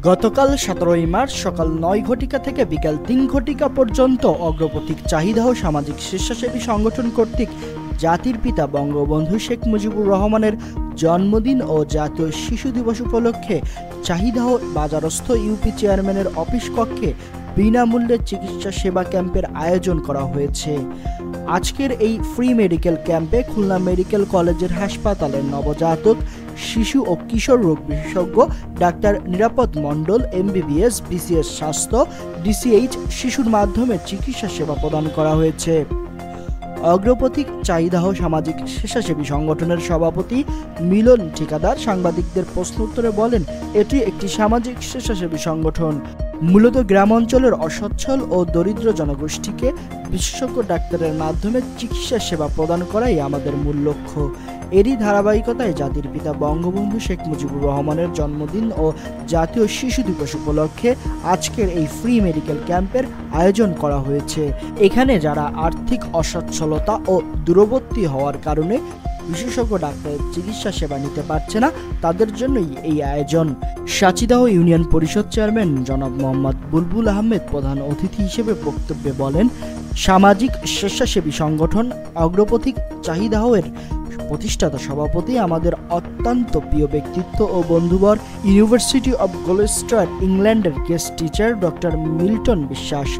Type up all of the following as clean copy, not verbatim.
গতকাল 17 মার্চ সকাল 9 ঘটিকা থেকে বিকাল 3 ঘটিকা পর্যন্ত অগ্রপথিক চাহিদা ও সামাজিক স্বেচ্ছাসেবী সংগঠন কর্তৃক জাতির পিতা বঙ্গবন্ধু শেখ মুজিবুর রহমানের জন্মদিন ও জাতীয় শিশু দিবস উপলক্ষে চাহিদা ও বাজারস্থ ইউপি চেয়ারম্যানের অফিস কক্ষে বিনামূল্যে চিকিৎসা সেবা ক্যাম্পের আয়োজন করা হয়েছে। আজকের এই ফ্রি মেডিকেল ক্যাম্পে খুলনা মেডিকেল কলেজের হাসপাতালের নবজাতক, শিশু ও কিশোর রোগ বিশেষজ্ঞ ডাক্তার নিরাপদ মণ্ডল, MBBS, BCS স্বাস্থ্য, DCH শিশুর মাধ্যমে চিকিৎসা সেবা প্রদান করা হয়েছে। অগ্রপথিক চাহিদা ও সামাজিক স্বেচ্ছাসেবী সংগঠনের সভাপতি মিলন ঠিকাদার সাংবাদিকদের প্রশ্ন উত্তরে বলেন, এটি একটি সামাজিক স্বেচ্ছাসেবী সংগঠন। মূলত গ্রাম অঞ্চলের অসচ্ছল ও দরিদ্র জনগোষ্ঠীকে বিশেষজ্ঞ ডাক্তারের মাধ্যমে চিকিৎসা সেবা প্রদান করাই আমাদের মূল লক্ষ্য। এরই ধারাবাহিকতায় জাতির পিতা বঙ্গবন্ধু শেখ মুজিবুর রহমানের জন্মদিন ও জাতীয় শিশু দিবস উপলক্ষে আজকের এই ফ্রি মেডিকেল ক্যাম্পের আয়োজন করা হয়েছে। এখানে যারা আর্থিক অসচ্ছলতা ও দূরবর্তী হওয়ার কারণে বিশেষজ্ঞ ডাক্তারের চিকিৎসা সেবা নিতে পারছে না, তাদের জন্যই এই আয়োজন। সাচিদাহ ইউনিয়ন পরিষদ চেয়ারম্যান জনাব মোহাম্মদ বুলবুল আহমেদ প্রধান অতিথি হিসেবে বক্তব্যে বলেন, সামাজিক স্বেচ্ছাসেবী সংগঠন অগ্রপথিক চাহিদাহের প্রতিষ্ঠাতা সভাপতি আমাদের অত্যন্ত প্রিয় ব্যক্তিত্ব ও বন্ধুবর ইউনিভার্সিটি অব গ্লুচেস্টার ইংল্যান্ডের গেস্ট টিচার ডক্টর মিল্টন বিশ্বাস।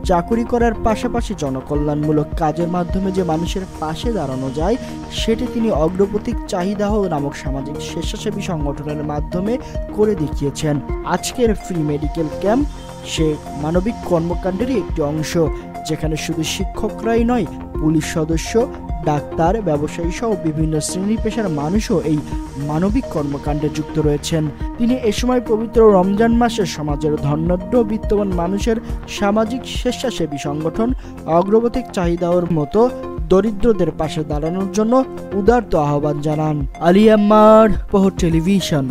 চাকুরি করার পাশাপাশি জনকল্যাণমূলক কাজের মাধ্যমে যে মানুষের পাশে দাঁড়ানো যায়, সেটি তিনি অগ্রপথিক চাহিদাহ নামক সামাজিক স্বেচ্ছাসেবী সংগঠনের মাধ্যমে করে দেখিয়েছেন। আজকের ফ্রি মেডিকেল ক্যাম্প সে মানবিক কর্মকাণ্ডেরই একটি অংশ, যেখানে শুধু শিক্ষকরাই নয়, পুলিশ সদস্য, ডাক্তার, ব্যবসায়ী সহ বিভিন্ন শ্রেণী পেশার মানুষও এই মানবিক কর্মকাণ্ডে যুক্ত রয়েছেন। তিনি এ সময় পবিত্র রমজান মাসে সমাজের ধনাঢ্য বিত্তবান মানুষের সামাজিক স্বেচ্ছাসেবী সংগঠন অগ্রপথিক চাহিদার মতো দরিদ্রদের পাশে দাঁড়ানোর জন্য উদারত আহ্বান জানান। আলী আম্মার, প্রহর টেলিভিশন।